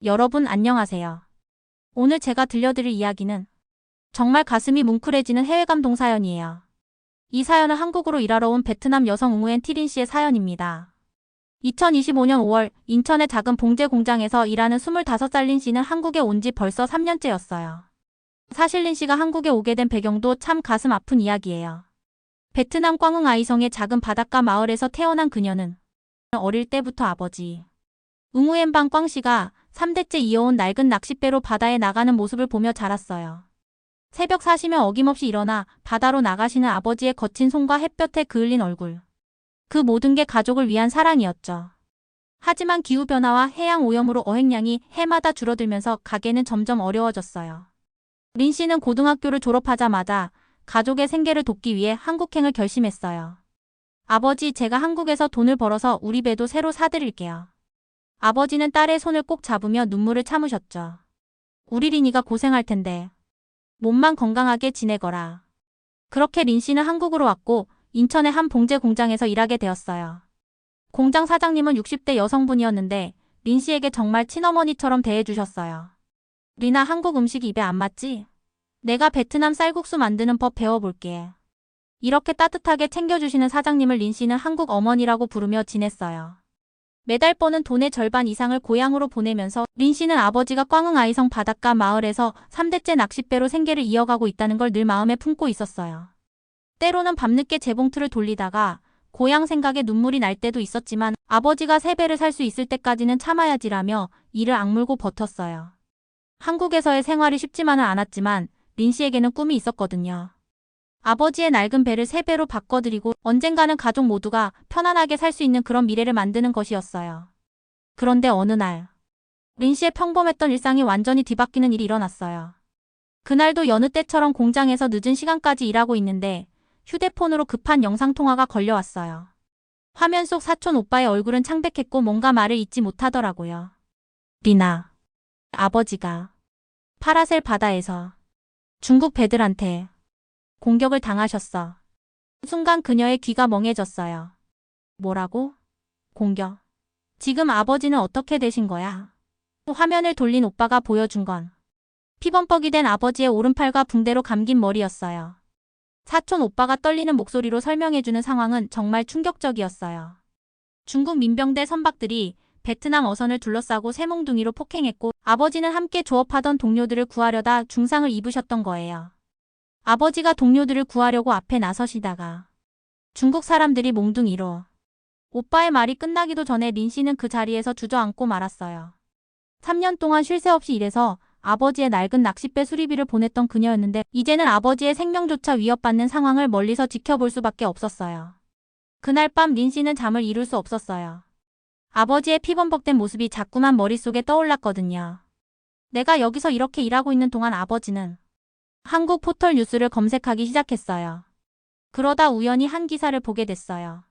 여러분 안녕하세요. 오늘 제가 들려드릴 이야기는 정말 가슴이 뭉클해지는 해외 감동 사연이에요. 이 사연은 한국으로 일하러 온 베트남 여성 웅우엔 티린 씨의 사연입니다. 2025년 5월 인천의 작은 봉제 공장에서 일하는 25살 린 씨는 한국에 온 지 벌써 3년째였어요. 사실 린 씨가 한국에 오게 된 배경도 참 가슴 아픈 이야기예요. 베트남 꽝흥 아이성의 작은 바닷가 마을에서 태어난 그녀는 어릴 때부터 아버지 웅우엔 방 꽝 씨가 3대째 이어온 낡은 낚싯배로 바다에 나가는 모습을 보며 자랐어요. 새벽 4시면 어김없이 일어나 바다로 나가시는 아버지의 거친 손과 햇볕에 그을린 얼굴. 그 모든 게 가족을 위한 사랑이었죠. 하지만 기후변화와 해양 오염으로 어획량이 해마다 줄어들면서 가게는 점점 어려워졌어요. 린 씨는 고등학교를 졸업하자마자 가족의 생계를 돕기 위해 한국행을 결심했어요. 아버지, 제가 한국에서 돈을 벌어서 우리 배도 새로 사드릴게요. 아버지는 딸의 손을 꼭 잡으며 눈물을 참으셨죠. 우리 린이가 고생할 텐데 몸만 건강하게 지내거라. 그렇게 린 씨는 한국으로 왔고 인천의 한 봉제 공장에서 일하게 되었어요. 공장 사장님은 60대 여성분이었는데 린 씨에게 정말 친어머니처럼 대해주셨어요. 리나, 한국 음식이 입에 안 맞지? 내가 베트남 쌀국수 만드는 법 배워볼게. 이렇게 따뜻하게 챙겨주시는 사장님을 린 씨는 한국 어머니라고 부르며 지냈어요. 매달 버는 돈의 절반 이상을 고향으로 보내면서 린 씨는 아버지가 꽝흥 아이성 바닷가 마을에서 3대째 낚싯배로 생계를 이어가고 있다는 걸 늘 마음에 품고 있었어요. 때로는 밤늦게 재봉틀을 돌리다가 고향 생각에 눈물이 날 때도 있었지만 아버지가 새 배를 살 수 있을 때까지는 참아야지라며 이를 악물고 버텼어요. 한국에서의 생활이 쉽지만은 않았지만 린 씨에게는 꿈이 있었거든요. 아버지의 낡은 배를 새 배로 바꿔드리고 언젠가는 가족 모두가 편안하게 살 수 있는 그런 미래를 만드는 것이었어요. 그런데 어느 날 린 씨의 평범했던 일상이 완전히 뒤바뀌는 일이 일어났어요. 그날도 여느 때처럼 공장에서 늦은 시간까지 일하고 있는데 휴대폰으로 급한 영상통화가 걸려왔어요. 화면 속 사촌 오빠의 얼굴은 창백했고 뭔가 말을 잇지 못하더라고요. 리나, 아버지가 파라셀 바다에서 중국 배들한테 공격을 당하셨어. 순간 그녀의 귀가 멍해졌어요. 뭐라고? 공격. 지금 아버지는 어떻게 되신 거야? 화면을 돌린 오빠가 보여준 건 피범벅이 된 아버지의 오른팔과 붕대로 감긴 머리였어요. 사촌 오빠가 떨리는 목소리로 설명해주는 상황은 정말 충격적이었어요. 중국 민병대 선박들이 베트남 어선을 둘러싸고 새몽둥이로 폭행했고 아버지는 함께 조업하던 동료들을 구하려다 중상을 입으셨던 거예요. 아버지가 동료들을 구하려고 앞에 나서시다가 중국 사람들이 몽둥이로 오빠의 말이 끝나기도 전에 린 씨는 그 자리에서 주저앉고 말았어요. 3년 동안 쉴 새 없이 일해서 아버지의 낡은 낚싯배 수리비를 보냈던 그녀였는데 이제는 아버지의 생명조차 위협받는 상황을 멀리서 지켜볼 수밖에 없었어요. 그날 밤 린 씨는 잠을 이룰 수 없었어요. 아버지의 피범벅된 모습이 자꾸만 머릿속에 떠올랐거든요. 내가 여기서 이렇게 일하고 있는 동안 아버지는 한국 포털 뉴스를 검색하기 시작했어요. 그러다 우연히 한 기사를 보게 됐어요.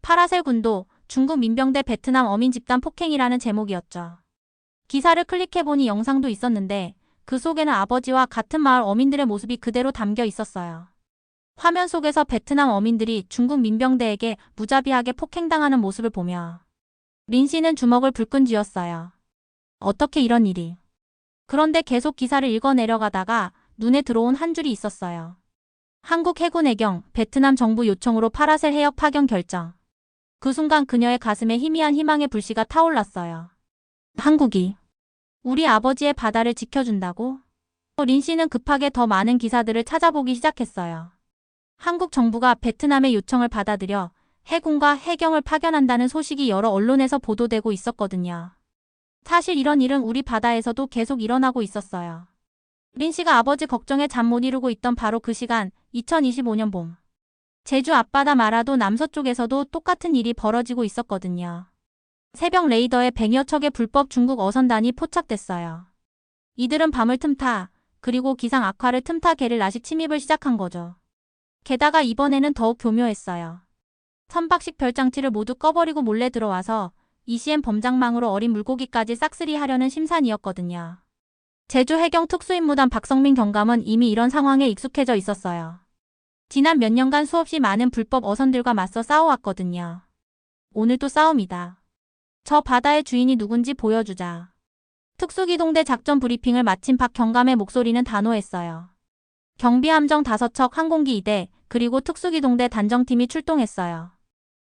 파라셀 군도 중국 민병대 베트남 어민 집단 폭행이라는 제목이었죠. 기사를 클릭해보니 영상도 있었는데 그 속에는 아버지와 같은 마을 어민들의 모습이 그대로 담겨 있었어요. 화면 속에서 베트남 어민들이 중국 민병대에게 무자비하게 폭행당하는 모습을 보며 린 씨는 주먹을 불끈 쥐었어요. 어떻게 이런 일이. 그런데 계속 기사를 읽어내려가다가 눈에 들어온 한 줄이 있었어요. 한국 해군 해경, 베트남 정부 요청으로 파라셀 해역 파견 결정. 그 순간 그녀의 가슴에 희미한 희망의 불씨가 타올랐어요. 한국이 우리 아버지의 바다를 지켜준다고? 린 씨는 급하게 더 많은 기사들을 찾아보기 시작했어요. 한국 정부가 베트남의 요청을 받아들여 해군과 해경을 파견한다는 소식이 여러 언론에서 보도되고 있었거든요. 사실 이런 일은 우리 바다에서도 계속 일어나고 있었어요. 린 씨가 아버지 걱정에 잠 못 이루고 있던 바로 그 시간, 2025년 봄. 제주 앞바다 마라도 남서쪽에서도 똑같은 일이 벌어지고 있었거든요. 새벽 레이더에 100여 척의 불법 중국 어선단이 포착됐어요. 이들은 밤을 틈타, 그리고 기상 악화를 틈타 게릴라식 침입을 시작한 거죠. 게다가 이번에는 더욱 교묘했어요. 선박식 별장치를 모두 꺼버리고 몰래 들어와서 ECM 범장망으로 어린 물고기까지 싹쓸이 하려는 심산이었거든요. 제주 해경 특수임무단 박성민 경감은 이미 이런 상황에 익숙해져 있었어요. 지난 몇 년간 수없이 많은 불법 어선들과 맞서 싸워왔거든요. 오늘도 싸움이다. 저 바다의 주인이 누군지 보여주자. 특수기동대 작전 브리핑을 마친 박 경감의 목소리는 단호했어요. 경비함정 5척, 항공기 2대, 그리고 특수기동대 단정팀이 출동했어요.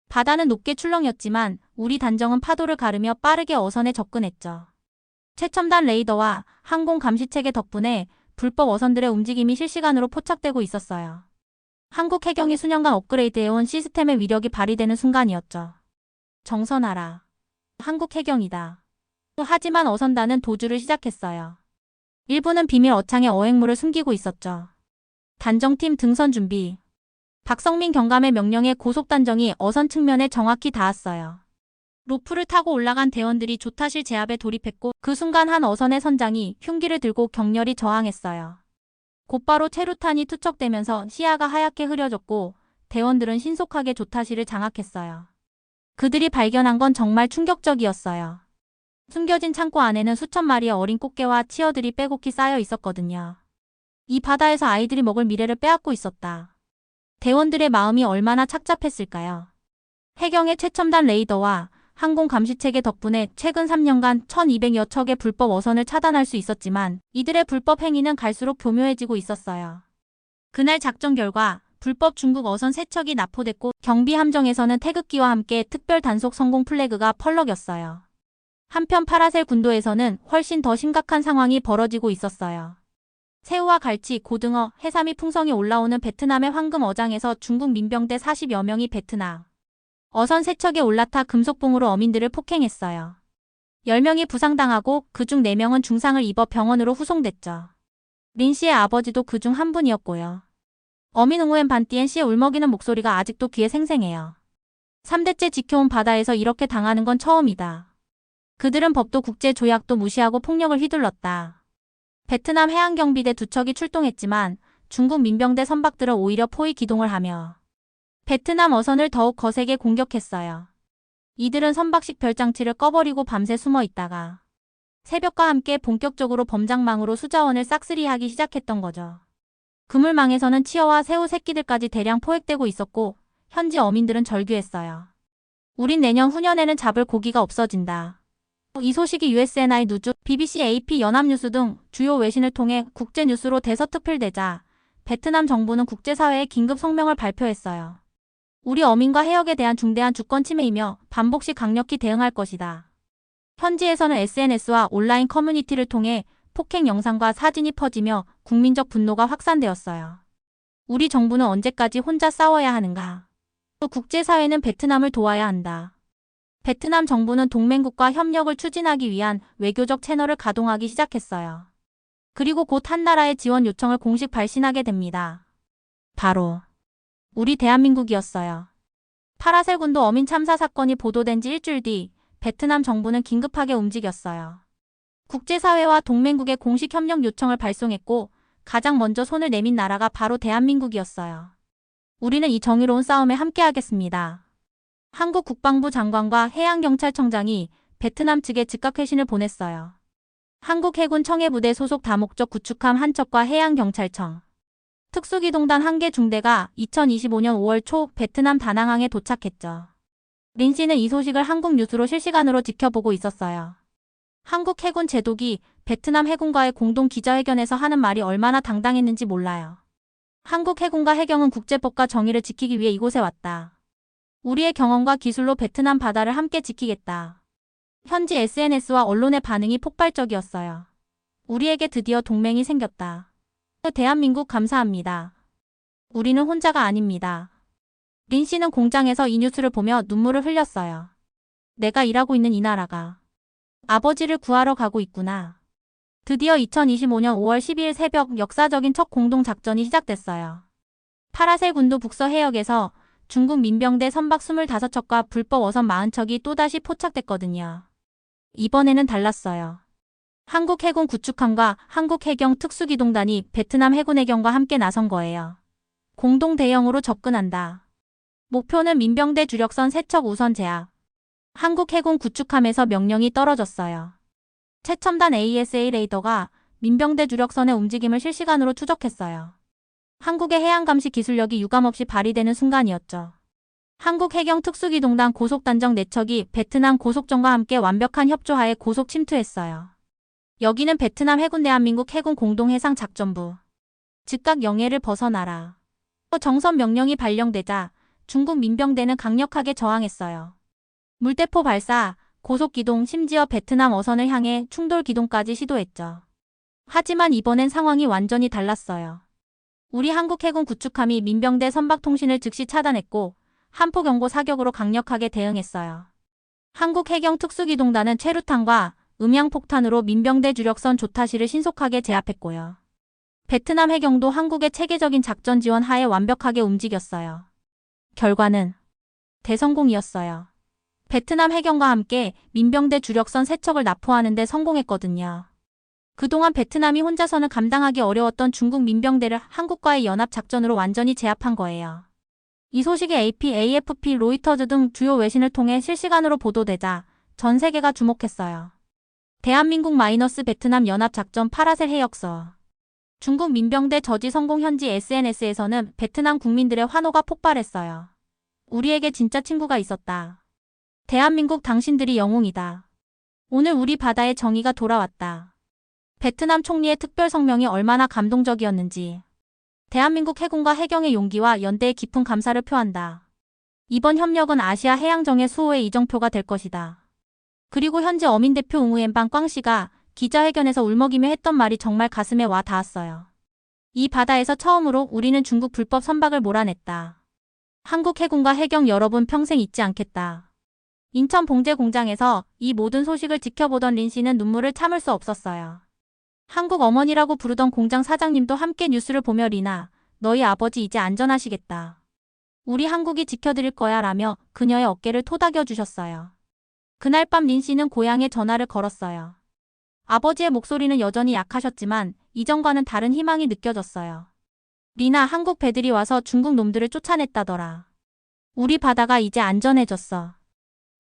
바다는 높게 출렁였지만 우리 단정은 파도를 가르며 빠르게 어선에 접근했죠. 최첨단 레이더와 항공 감시체계 덕분에 불법 어선들의 움직임이 실시간으로 포착되고 있었어요. 한국 해경이 수년간 업그레이드해온 시스템의 위력이 발휘되는 순간이었죠. 정선하라. 한국 해경이다. 하지만 어선단은 도주를 시작했어요. 일부는 비밀 어창에 어획물을 숨기고 있었죠. 단정팀 등선 준비. 박성민 경감의 명령에 고속단정이 어선 측면에 정확히 닿았어요. 로프를 타고 올라간 대원들이 조타실 제압에 돌입했고 그 순간 한 어선의 선장이 흉기를 들고 격렬히 저항했어요. 곧바로 체류탄이 투척되면서 시야가 하얗게 흐려졌고 대원들은 신속하게 조타실을 장악했어요. 그들이 발견한 건 정말 충격적이었어요. 숨겨진 창고 안에는 수천 마리의 어린 꽃게와 치어들이 빼곡히 쌓여 있었거든요. 이 바다에서 아이들이 먹을 미래를 빼앗고 있었다. 대원들의 마음이 얼마나 착잡했을까요? 해경의 최첨단 레이더와 항공 감시체계 덕분에 최근 3년간 1200여 척의 불법 어선을 차단할 수 있었지만 이들의 불법 행위는 갈수록 교묘해지고 있었어요. 그날 작전 결과 불법 중국 어선 3척이 납포됐고 경비 함정에서는 태극기와 함께 특별 단속 성공 플래그가 펄럭였어요. 한편 파라셀 군도에서는 훨씬 더 심각한 상황이 벌어지고 있었어요. 새우와 갈치, 고등어, 해삼이 풍성이 올라오는 베트남의 황금 어장에서 중국 민병대 40여 명이 베트남 어선 3척에 올라타 금속봉으로 어민들을 폭행했어요. 10명이 부상당하고 그중 4명은 중상을 입어 병원으로 후송됐죠. 린 씨의 아버지도 그중 한 분이었고요. 어민 응우엔 반띠엔 씨의 울먹이는 목소리가 아직도 귀에 생생해요. 3대째 지켜온 바다에서 이렇게 당하는 건 처음이다. 그들은 법도 국제조약도 무시하고 폭력을 휘둘렀다. 베트남 해양경비대 2척이 출동했지만 중국 민병대 선박들은 오히려 포위 기동을 하며 베트남 어선을 더욱 거세게 공격했어요. 이들은 선박식 별장치를 꺼버리고 밤새 숨어 있다가 새벽과 함께 본격적으로 범장망으로 수자원을 싹쓸이하기 시작했던 거죠. 그물망에서는 치어와 새우 새끼들까지 대량 포획되고 있었고 현지 어민들은 절규했어요. 우린 내년 후년에는 잡을 고기가 없어진다. 이 소식이 USNI 누주, BBC, AP, 연합뉴스 등 주요 외신을 통해 국제뉴스로 대서특필되자 베트남 정부는 국제사회에 긴급 성명을 발표했어요. 우리 어민과 해역에 대한 중대한 주권 침해이며 반복 시 강력히 대응할 것이다. 현지에서는 SNS와 온라인 커뮤니티를 통해 폭행 영상과 사진이 퍼지며 국민적 분노가 확산되었어요. 우리 정부는 언제까지 혼자 싸워야 하는가? 또 국제사회는 베트남을 도와야 한다. 베트남 정부는 동맹국과 협력을 추진하기 위한 외교적 채널을 가동하기 시작했어요. 그리고 곧 한 나라의 지원 요청을 공식 발신하게 됩니다. 바로 우리 대한민국이었어요. 파라셀 군도 어민 참사 사건이 보도된 지 일주일 뒤 베트남 정부는 긴급하게 움직였어요. 국제사회와 동맹국에 공식 협력 요청을 발송했고 가장 먼저 손을 내민 나라가 바로 대한민국이었어요. 우리는 이 정의로운 싸움에 함께하겠습니다. 한국 국방부 장관과 해양경찰청장이 베트남 측에 즉각 회신을 보냈어요. 한국 해군 청해부대 소속 다목적 구축함 한 척과 해양경찰청, 특수기동단 1개 중대가 2025년 5월 초 베트남 다낭항에 도착했죠. 린 씨는 이 소식을 한국 뉴스로 실시간으로 지켜보고 있었어요. 한국 해군 제독이 베트남 해군과의 공동 기자회견에서 하는 말이 얼마나 당당했는지 몰라요. 한국 해군과 해경은 국제법과 정의를 지키기 위해 이곳에 왔다. 우리의 경험과 기술로 베트남 바다를 함께 지키겠다. 현지 SNS와 언론의 반응이 폭발적이었어요. 우리에게 드디어 동맹이 생겼다. 대한민국 감사합니다. 우리는 혼자가 아닙니다. 린 씨는 공장에서 이 뉴스를 보며 눈물을 흘렸어요. 내가 일하고 있는 이 나라가 아버지를 구하러 가고 있구나. 드디어 2025년 5월 12일 새벽 역사적인 첫 공동작전이 시작됐어요. 파라셀 군도 북서 해역에서 중국 민병대 선박 25척과 불법 어선 40척이 또다시 포착됐거든요. 이번에는 달랐어요. 한국 해군 구축함과 한국 해경 특수기동단이 베트남 해군 해경과 함께 나선 거예요. 공동 대형으로 접근한다. 목표는 민병대 주력선 3척 우선 제압. 한국 해군 구축함에서 명령이 떨어졌어요. 최첨단 AESA 레이더가 민병대 주력선의 움직임을 실시간으로 추적했어요. 한국의 해양감시 기술력이 유감없이 발휘되는 순간이었죠. 한국 해경 특수기동단 고속단정 4척이 베트남 고속정과 함께 완벽한 협조하에 고속 침투했어요. 여기는 베트남 해군 대한민국 해군 공동해상작전부. 즉각 영해를 벗어나라. 정선 명령이 발령되자 중국 민병대는 강력하게 저항했어요. 물대포 발사, 고속기동, 심지어 베트남 어선을 향해 충돌 기동까지 시도했죠. 하지만 이번엔 상황이 완전히 달랐어요. 우리 한국 해군 구축함이 민병대 선박통신을 즉시 차단했고 한포경보 사격으로 강력하게 대응했어요. 한국 해경 특수기동단은 최루탄과 음향폭탄으로 민병대 주력선 조타시를 신속하게 제압했고요. 베트남 해경도 한국의 체계적인 작전 지원 하에 완벽하게 움직였어요. 결과는 대성공이었어요. 베트남 해경과 함께 민병대 주력선 3척을 납포하는 데 성공했거든요. 그동안 베트남이 혼자서는 감당하기 어려웠던 중국 민병대를 한국과의 연합작전으로 완전히 제압한 거예요. 이 소식이 AP, AFP, 로이터즈 등 주요 외신을 통해 실시간으로 보도되자 전 세계가 주목했어요. 대한민국 베트남 연합작전 파라셀 해역서. 중국 민병대 저지 성공 현지 SNS에서는 베트남 국민들의 환호가 폭발했어요. 우리에게 진짜 친구가 있었다. 대한민국 당신들이 영웅이다. 오늘 우리 바다에 정의가 돌아왔다. 베트남 총리의 특별 성명이 얼마나 감동적이었는지. 대한민국 해군과 해경의 용기와 연대의 깊은 감사를 표한다. 이번 협력은 아시아 해양정의 수호의 이정표가 될 것이다. 그리고 현재 어민 대표 웅우엠방 꽝씨가 기자회견에서 울먹이며 했던 말이 정말 가슴에 와 닿았어요. 이 바다에서 처음으로 우리는 중국 불법 선박을 몰아냈다. 한국 해군과 해경 여러분 평생 잊지 않겠다. 인천 봉제 공장에서 이 모든 소식을 지켜보던 린 씨는 눈물을 참을 수 없었어요. 한국 어머니라고 부르던 공장 사장님도 함께 뉴스를 보며 리나, 너희 아버지 이제 안전하시겠다. 우리 한국이 지켜드릴 거야 라며 그녀의 어깨를 토닥여 주셨어요. 그날 밤 린 씨는 고향에 전화를 걸었어요. 아버지의 목소리는 여전히 약하셨지만 이전과는 다른 희망이 느껴졌어요. 리나, 한국 배들이 와서 중국 놈들을 쫓아냈다더라. 우리 바다가 이제 안전해졌어.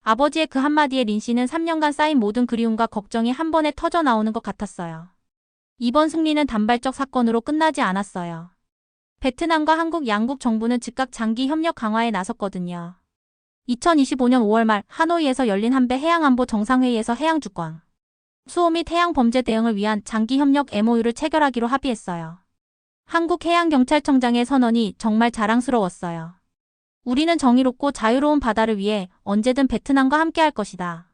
아버지의 그 한마디에 린 씨는 3년간 쌓인 모든 그리움과 걱정이 한 번에 터져 나오는 것 같았어요. 이번 승리는 단발적 사건으로 끝나지 않았어요. 베트남과 한국 양국 정부는 즉각 장기 협력 강화에 나섰거든요. 2025년 5월 말 하노이에서 열린 한배 해양안보 정상회의에서 해양주권, 수호 및 해양범죄 대응을 위한 장기 협력 MOU를 체결하기로 합의했어요. 한국 해양경찰청장의 선언이 정말 자랑스러웠어요. 우리는 정의롭고 자유로운 바다를 위해 언제든 베트남과 함께할 것이다.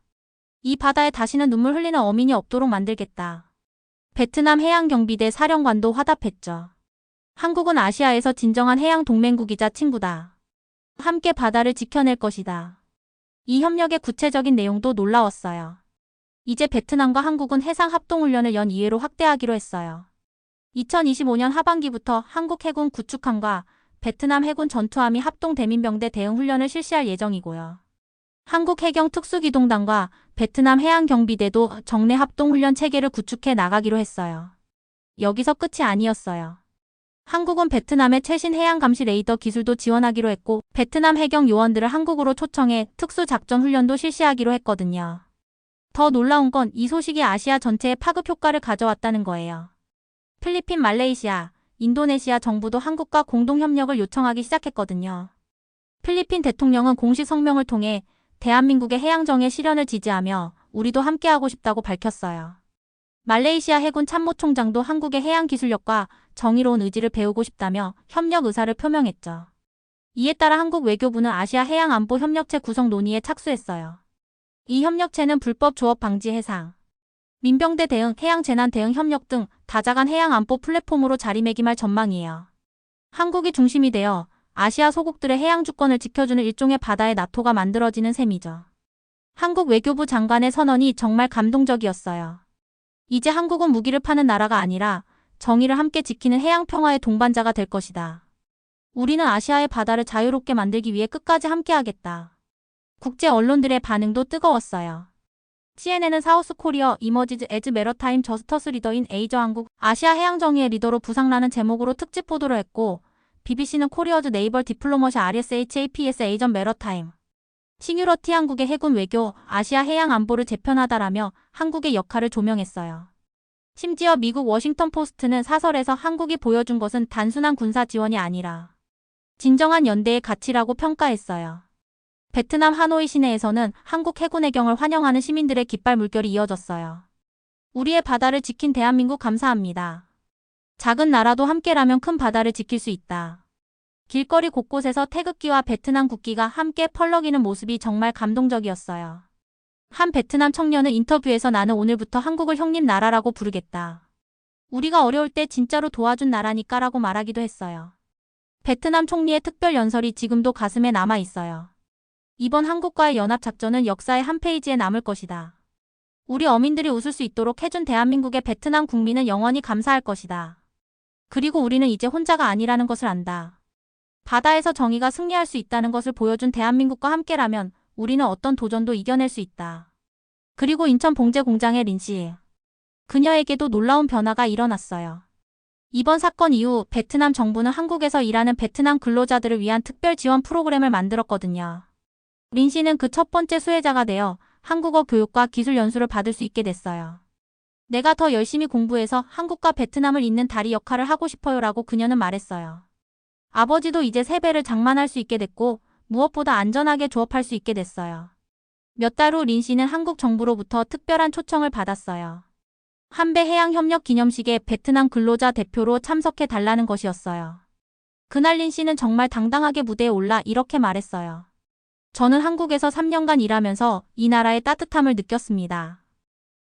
이 바다에 다시는 눈물 흘리는 어민이 없도록 만들겠다. 베트남 해양경비대 사령관도 화답했죠. 한국은 아시아에서 진정한 해양 동맹국이자 친구다. 함께 바다를 지켜낼 것이다. 이 협력의 구체적인 내용도 놀라웠어요. 이제 베트남과 한국은 해상 합동훈련을 연 2회로 확대하기로 했어요. 2025년 하반기부터 한국 해군 구축함과 베트남 해군 전투함이 합동 대민병대 대응 훈련을 실시할 예정이고요. 한국 해경 특수기동단과 베트남 해양경비대도 정례 합동훈련 체계를 구축해 나가기로 했어요. 여기서 끝이 아니었어요. 한국은 베트남의 최신 해양감시 레이더 기술도 지원하기로 했고 베트남 해경 요원들을 한국으로 초청해 특수작전 훈련도 실시하기로 했거든요. 더 놀라운 건 이 소식이 아시아 전체에 파급 효과를 가져왔다는 거예요. 필리핀, 말레이시아, 인도네시아 정부도 한국과 공동협력을 요청하기 시작했거든요. 필리핀 대통령은 공식 성명을 통해 대한민국의 해양정의 실현을 지지하며 우리도 함께하고 싶다고 밝혔어요. 말레이시아 해군 참모총장도 한국의 해양 기술력과 정의로운 의지를 배우고 싶다며 협력 의사를 표명했죠. 이에 따라 한국 외교부는 아시아 해양안보 협력체 구성 논의에 착수했어요. 이 협력체는 불법 조업 방지 해상, 민병대 대응, 해양재난 대응 협력 등 다자간 해양안보 플랫폼으로 자리매김할 전망이에요. 한국이 중심이 되어 아시아 소국들의 해양 주권을 지켜주는 일종의 바다의 나토가 만들어지는 셈이죠. 한국 외교부 장관의 선언이 정말 감동적이었어요. 이제 한국은 무기를 파는 나라가 아니라 정의를 함께 지키는 해양 평화의 동반자가 될 것이다. 우리는 아시아의 바다를 자유롭게 만들기 위해 끝까지 함께하겠다. 국제 언론들의 반응도 뜨거웠어요. CNN은 사우스 코리어 이머지즈 에즈 메러타임 저스터스 리더인 에이저 한국 아시아 해양 정의의 리더로 부상라는 제목으로 특집 보도를 했고 BBC는 코리어즈 네이벌 디플로머시 RSHAPS 에이전 메러타임 싱유러티 한국의 해군 외교, 아시아 해양 안보를 재편하다라며 한국의 역할을 조명했어요. 심지어 미국 워싱턴 포스트는 사설에서 한국이 보여준 것은 단순한 군사 지원이 아니라 진정한 연대의 가치라고 평가했어요. 베트남 하노이 시내에서는 한국 해군 해경을 환영하는 시민들의 깃발 물결이 이어졌어요. 우리의 바다를 지킨 대한민국 감사합니다. 작은 나라도 함께라면 큰 바다를 지킬 수 있다. 길거리 곳곳에서 태극기와 베트남 국기가 함께 펄럭이는 모습이 정말 감동적이었어요. 한 베트남 청년은 인터뷰에서 나는 오늘부터 한국을 형님 나라라고 부르겠다. 우리가 어려울 때 진짜로 도와준 나라니까라고 말하기도 했어요. 베트남 총리의 특별 연설이 지금도 가슴에 남아 있어요. 이번 한국과의 연합작전은 역사의 한 페이지에 남을 것이다. 우리 어민들이 웃을 수 있도록 해준 대한민국의 베트남 국민은 영원히 감사할 것이다. 그리고 우리는 이제 혼자가 아니라는 것을 안다. 바다에서 정의가 승리할 수 있다는 것을 보여준 대한민국과 함께라면 우리는 어떤 도전도 이겨낼 수 있다. 그리고 인천 봉제 공장의 린 씨. 그녀에게도 놀라운 변화가 일어났어요. 이번 사건 이후 베트남 정부는 한국에서 일하는 베트남 근로자들을 위한 특별 지원 프로그램을 만들었거든요. 린 씨는 그 첫 번째 수혜자가 되어 한국어 교육과 기술 연수를 받을 수 있게 됐어요. 내가 더 열심히 공부해서 한국과 베트남을 잇는 다리 역할을 하고 싶어요라고 그녀는 말했어요. 아버지도 이제 세배를 장만할 수 있게 됐고 무엇보다 안전하게 조업할 수 있게 됐어요. 몇 달 후 린 씨는 한국 정부로부터 특별한 초청을 받았어요. 한배 해양협력 기념식에 베트남 근로자 대표로 참석해 달라는 것이었어요. 그날 린 씨는 정말 당당하게 무대에 올라 이렇게 말했어요. 저는 한국에서 3년간 일하면서 이 나라의 따뜻함을 느꼈습니다.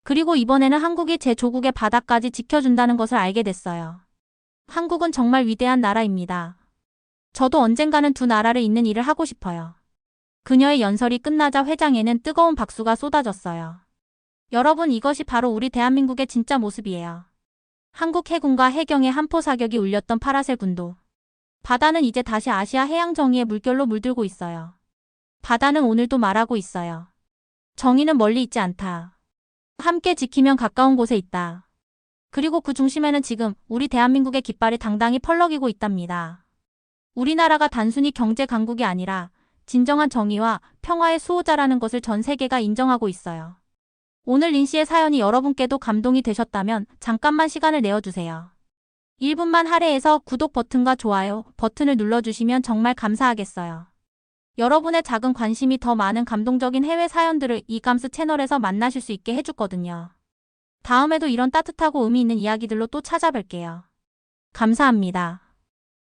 그리고 이번에는 한국이 제 조국의 바다까지 지켜준다는 것을 알게 됐어요. 한국은 정말 위대한 나라입니다. 저도 언젠가는 두 나라를 잇는 일을 하고 싶어요. 그녀의 연설이 끝나자 회장에는 뜨거운 박수가 쏟아졌어요. 여러분, 이것이 바로 우리 대한민국의 진짜 모습이에요. 한국 해군과 해경의 한포 사격이 울렸던 파라셀 군도. 바다는 이제 다시 아시아 해양 정의의 물결로 물들고 있어요. 바다는 오늘도 말하고 있어요. 정의는 멀리 있지 않다. 함께 지키면 가까운 곳에 있다. 그리고 그 중심에는 지금 우리 대한민국의 깃발이 당당히 펄럭이고 있답니다. 우리나라가 단순히 경제 강국이 아니라 진정한 정의와 평화의 수호자라는 것을 전 세계가 인정하고 있어요. 오늘 린 씨의 사연이 여러분께도 감동이 되셨다면 잠깐만 시간을 내어주세요. 1분만 할애해서 구독 버튼과 좋아요 버튼을 눌러주시면 정말 감사하겠어요. 여러분의 작은 관심이 더 많은 감동적인 해외 사연들을 이감스 채널에서 만나실 수 있게 해주거든요. 다음에도 이런 따뜻하고 의미 있는 이야기들로 또 찾아뵐게요. 감사합니다.